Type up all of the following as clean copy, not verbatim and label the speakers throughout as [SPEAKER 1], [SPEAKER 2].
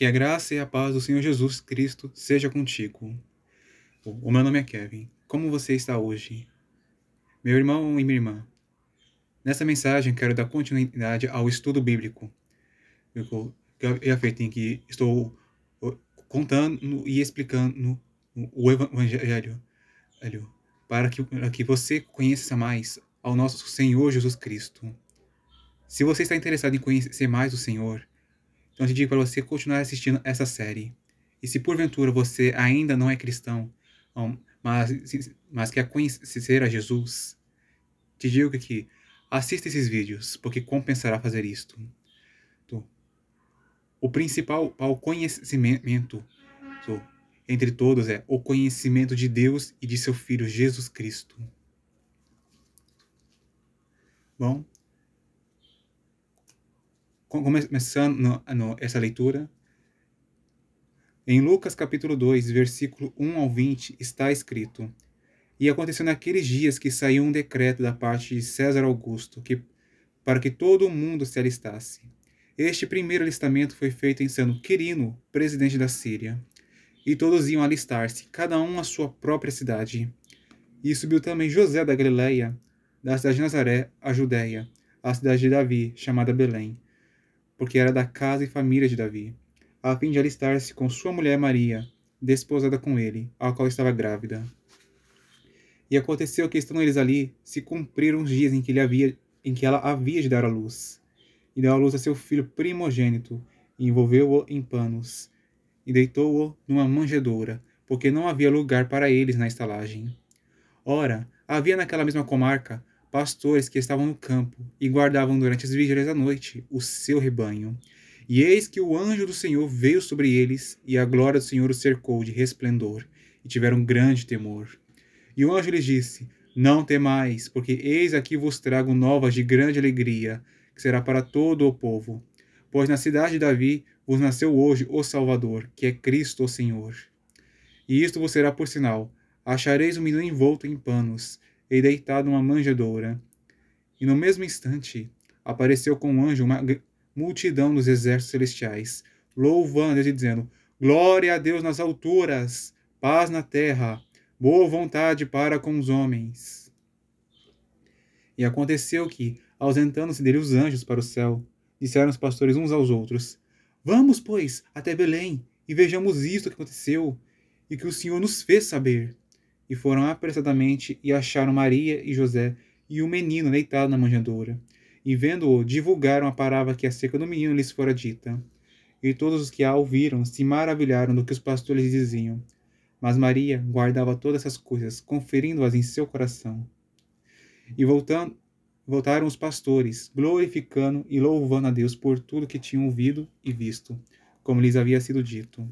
[SPEAKER 1] Que a graça e a paz do Senhor Jesus Cristo seja contigo. O meu nome é Kevin. Como você está hoje? Meu irmão e minha irmã, nessa mensagem quero dar continuidade ao estudo bíblico que eu feito em que estou contando e explicando o Evangelho para que você conheça mais ao nosso Senhor Jesus Cristo. Se você está interessado em conhecer mais o Senhor, então eu te digo para você continuar assistindo essa série. E se porventura você ainda não é cristão, mas quer conhecer a Jesus, te digo que assista esses vídeos, porque compensará fazer isto. O principal conhecimento entre todos é o conhecimento de Deus e de seu Filho Jesus Cristo. Bom, começando essa leitura, em Lucas capítulo 2, versículo 1 ao 20, está escrito: E aconteceu naqueles dias que saiu um decreto da parte de César Augusto, para que todo o mundo se alistasse. Este primeiro alistamento foi feito em sendo Quirino, presidente da Síria. E todos iam alistar-se, cada um à sua própria cidade. E subiu também José da Galileia, da cidade de Nazaré, a Judéia, a cidade de Davi, chamada Belém, porque era da casa e família de Davi, a fim de alistar-se com sua mulher Maria, desposada com ele, a qual estava grávida. E aconteceu que, estando eles ali, se cumpriram os dias em que ela havia de dar à luz. E deu à luz a seu filho primogênito, e envolveu-o em panos, e deitou-o numa manjedoura, porque não havia lugar para eles na estalagem. Ora, havia naquela mesma comarca pastores que estavam no campo, e guardavam durante as vigílias da noite o seu rebanho. E eis que o anjo do Senhor veio sobre eles, e a glória do Senhor os cercou de resplendor, e tiveram grande temor. E o anjo lhes disse: Não temais, porque eis aqui vos trago novas de grande alegria, que será para todo o povo. Pois na cidade de Davi vos nasceu hoje o Salvador, que é Cristo o Senhor. E isto vos será por sinal: achareis o menino envolto em panos, e deitado numa manjedoura. E no mesmo instante apareceu com o anjo uma multidão dos exércitos celestiais, louvando a Deus e dizendo: Glória a Deus nas alturas, paz na terra, boa vontade para com os homens. E aconteceu que, ausentando-se dele os anjos para o céu, disseram os pastores uns aos outros: Vamos, pois, até Belém, e vejamos isto que aconteceu, e que o Senhor nos fez saber. E foram apressadamente e acharam Maria e José e o menino deitado na manjedoura. E vendo-o, divulgaram a palavra que acerca do menino lhes fora dita. E todos os que a ouviram se maravilharam do que os pastores lhes diziam. Mas Maria guardava todas essas coisas, conferindo-as em seu coração. E voltaram os pastores, glorificando e louvando a Deus por tudo que tinham ouvido e visto, como lhes havia sido dito.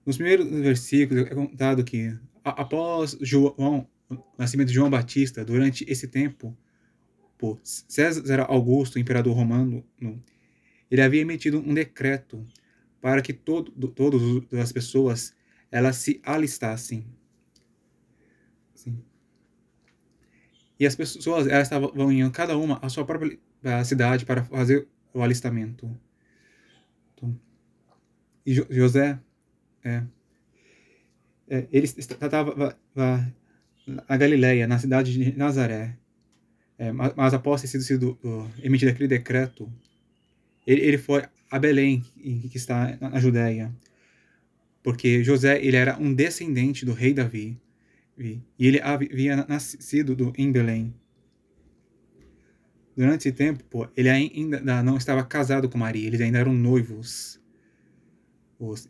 [SPEAKER 1] Nos primeiros versículos é contado que, após o nascimento de João Batista, durante esse tempo, por César Augusto, imperador romano, ele havia emitido um decreto para que todas as pessoas elas se alistassem. Sim. E as pessoas elas estavam indo cada uma à sua própria cidade para fazer o alistamento. Então, e José ele estava na Galileia, na cidade de Nazaré. Mas após ter sido emitido aquele decreto, ele foi a Belém, que está na Judéia, porque José ele era um descendente do rei Davi, e ele havia nascido em Belém. Durante esse tempo, ele ainda não estava casado com Maria, eles ainda eram noivos.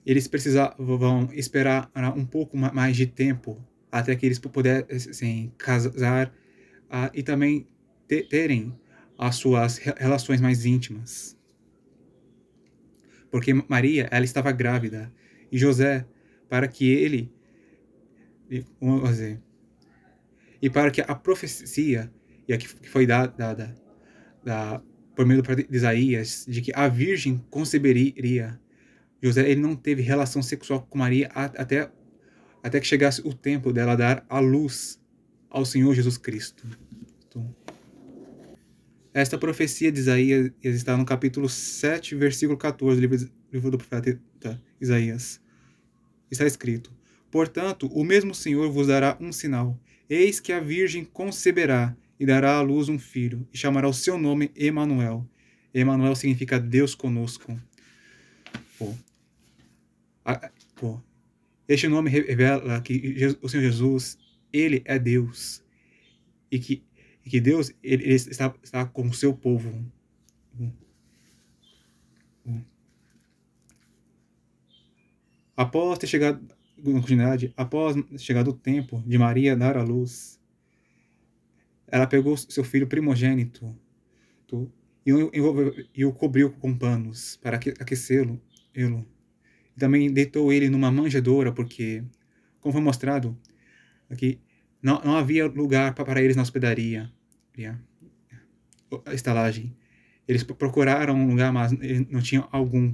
[SPEAKER 1] Eles precisavam esperar um pouco mais de tempo até que eles pudessem casar e também terem as suas relações mais íntimas. Porque Maria, ela estava grávida, e José, para que ele, vamos dizer, e para que a profecia que foi dada por meio do profeta Isaías, de que a virgem conceberia, José ele não teve relação sexual com Maria até que chegasse o tempo dela dar a luz ao Senhor Jesus Cristo. Então, Esta profecia de Isaías está no capítulo 7, versículo 14 do livro do profeta Isaías. Está escrito: Portanto, o mesmo Senhor vos dará um sinal. Eis que a Virgem conceberá e dará à luz um filho, e chamará o seu nome Emanuel. Emanuel significa Deus conosco. Este nome revela que o Senhor Jesus, ele é Deus. E que Deus ele está com o seu povo. Após ter chegado, na continuidade, após chegado o tempo de Maria dar à luz, ela pegou seu filho primogênito e o cobriu com panos para aquecê-lo. E também deitou ele numa manjedoura, porque, como foi mostrado aqui, não havia lugar para eles na hospedaria, a estalagem. Eles procuraram um lugar, mas não tinham algum.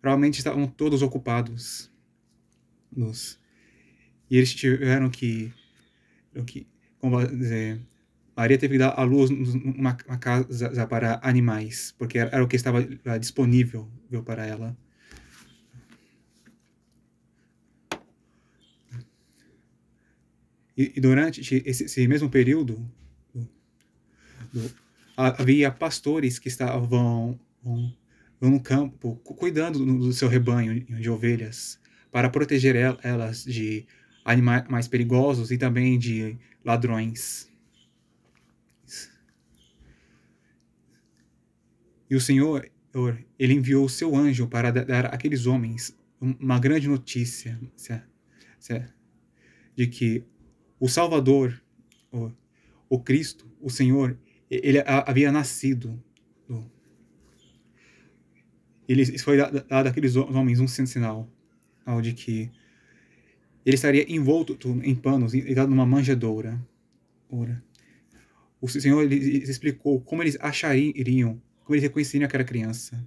[SPEAKER 1] Provavelmente estavam todos ocupados. E eles tiveram que como dizer, Maria teve que dar à luz numa casa para animais, porque era o que estava disponível para ela. E durante esse mesmo período, havia pastores que estavam no campo, cuidando do seu rebanho de ovelhas, para proteger elas de animais mais perigosos e também de ladrões. E o Senhor, ele enviou o seu anjo para dar àqueles homens uma grande notícia de que o Salvador, o Cristo, o Senhor, ele havia nascido. Ele foi dado àqueles homens um sinal de que ele estaria envolto em panos e dado numa manjedoura. O Senhor ele explicou como eles achariam, como eles reconheceriam aquela criança.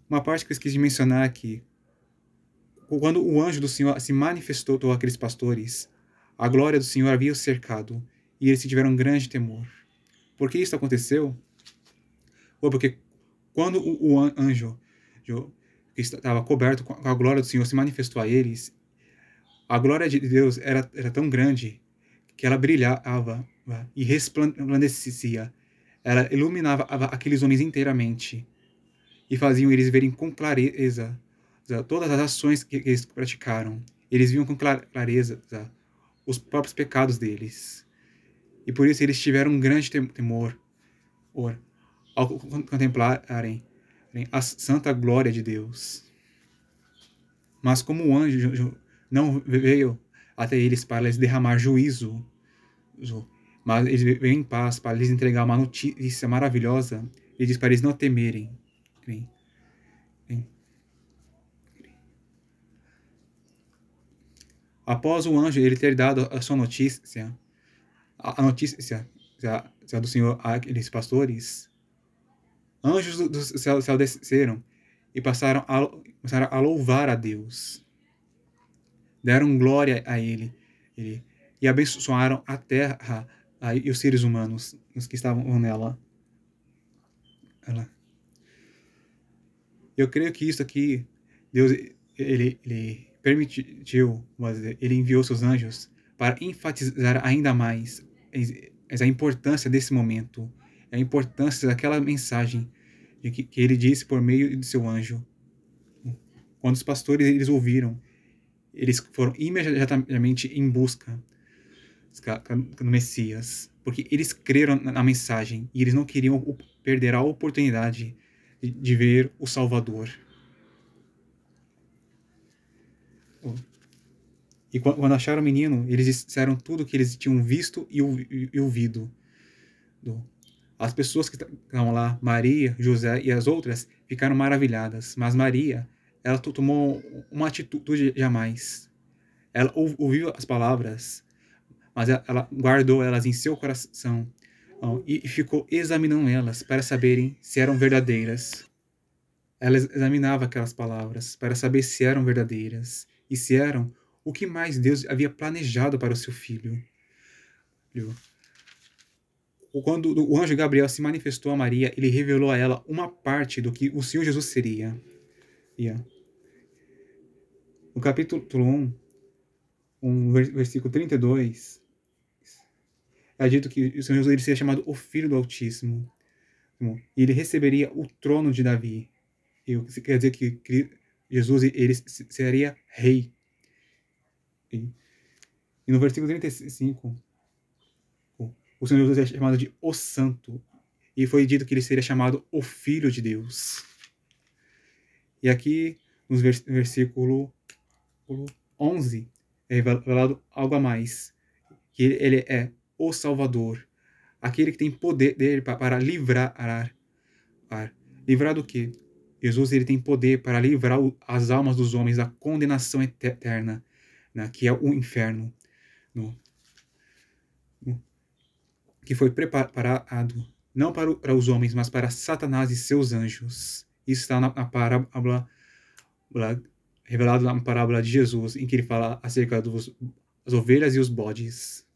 [SPEAKER 1] Uma parte que eu esqueci de mencionar aqui. Quando o anjo do Senhor se manifestou àqueles pastores, a glória do Senhor havia os cercado, e eles tiveram um grande temor. Por que isso aconteceu? Porque quando o anjo que estava coberto com a glória do Senhor se manifestou a eles, a glória de Deus era tão grande que ela brilhava e resplandecia. Ela iluminava aqueles homens inteiramente e faziam eles verem com clareza todas as ações que eles praticaram. Eles viam com clareza os próprios pecados deles. E por isso eles tiveram um grande temor ao contemplarem a santa glória de Deus. Mas como o anjo não veio até eles para lhes derramar juízo, mas eles veio em paz para lhes entregar uma notícia maravilhosa, ele diz para eles não temerem. Após o anjo ele ter dado a sua notícia, a notícia do Senhor àqueles pastores, anjos do céu desceram e passaram a louvar a Deus. Deram glória a Ele e abençoaram a terra e os seres humanos, os que estavam nela. Eu creio que isso aqui, Deus, ele permitiu, mas ele enviou seus anjos para enfatizar ainda mais a importância desse momento, a importância daquela mensagem que ele disse por meio de seu anjo. Quando os pastores eles ouviram, eles foram imediatamente em busca do Messias, porque eles creram na mensagem e eles não queriam perder a oportunidade de ver o Salvador. E quando acharam o menino, eles disseram tudo o que eles tinham visto e ouvido. As pessoas que estavam lá, Maria, José e as outras, ficaram maravilhadas. Mas Maria, ela tomou uma atitude jamais. Ela ouviu as palavras, mas ela guardou elas em seu coração e ficou examinando elas para saberem se eram verdadeiras. Ela examinava aquelas palavras para saber se eram verdadeiras e se eram o que mais Deus havia planejado para o seu filho. quando o anjo Gabriel se manifestou a Maria, ele revelou a ela uma parte do que o Senhor Jesus seria. No capítulo 1, versículo 32, é dito que o Senhor Jesus ele seria chamado o Filho do Altíssimo. E ele receberia o trono de Davi. Isso quer dizer que Jesus ele seria rei. E no versículo 35, o Senhor Jesus é chamado de o Santo. E foi dito que ele seria chamado o Filho de Deus. E aqui, no versículo 11, é revelado algo a mais. Que ele é o Salvador. Aquele que tem poder dele para livrar. Livrar do quê? Jesus ele tem poder para livrar as almas dos homens da condenação eterna, né, que é o inferno. Que foi preparado não para os homens, mas para Satanás e seus anjos. Isso está na parábola, revelado na parábola de Jesus, em que ele fala acerca das ovelhas e os bodes.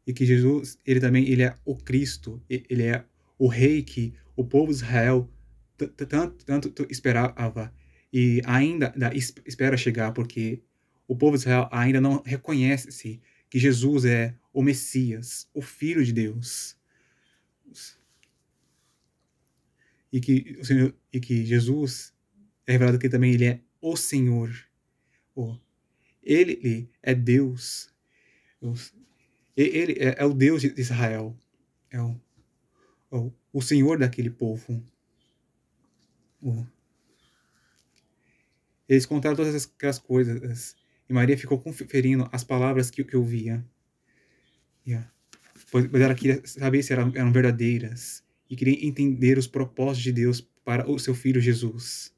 [SPEAKER 1] E que Jesus, ele também ele é o Cristo, ele é o rei que o povo de Israel tanto esperava e ainda espera chegar, porque o povo de Israel ainda não reconhece que Jesus é o Messias, o Filho de Deus. E que Jesus é revelado que também ele é o Senhor. Ele é Deus. Ele é o Deus de Israel. É o Senhor daquele povo. Eles contaram todas aquelas coisas. E Maria ficou conferindo as palavras que ouvia. Pois ela queria saber se eram verdadeiras. E queria entender os propósitos de Deus para o seu filho Jesus.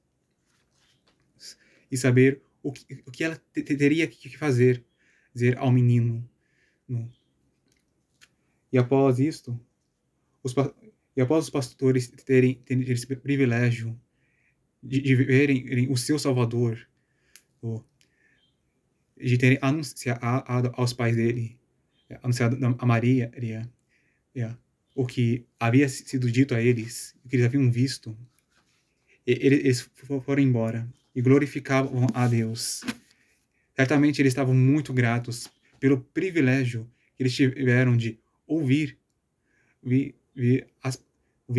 [SPEAKER 1] E saber o que ela teria que fazer, dizer ao menino. E após isto, os pastores terem esse privilégio de verem o seu Salvador, de terem anunciado aos pais dele, anunciado a Maria, o que havia sido dito a eles, o que eles haviam visto, eles foram embora e glorificavam a Deus. Certamente eles estavam muito gratos pelo privilégio que eles tiveram de ouvir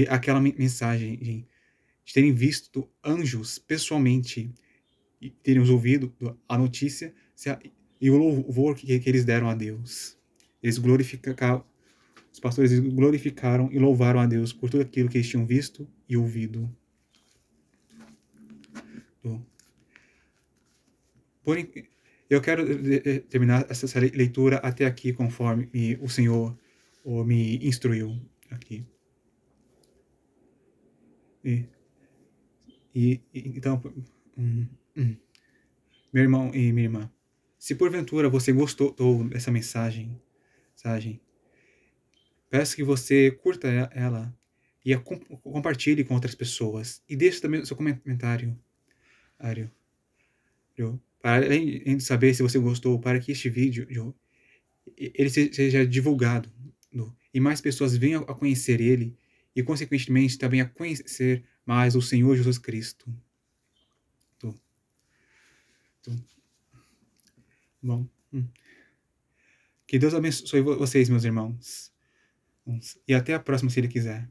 [SPEAKER 1] aquela mensagem, de terem visto anjos pessoalmente e terem ouvido a notícia e o louvor que eles deram a Deus. Os pastores glorificaram e louvaram a Deus por tudo aquilo que eles tinham visto e ouvido. Eu quero terminar essa leitura até aqui, conforme o Senhor me instruiu aqui. Então, meu irmão e minha irmã, se porventura você gostou dessa mensagem, peço que você curta ela e compartilhe com outras pessoas. E deixe também o seu comentário. Para além de saber se você gostou, para que este vídeo ele seja divulgado e mais pessoas venham a conhecer ele e, consequentemente, também a conhecer mais o Senhor Jesus Cristo. Bom, que Deus abençoe vocês, meus irmãos. E até a próxima, se Ele quiser.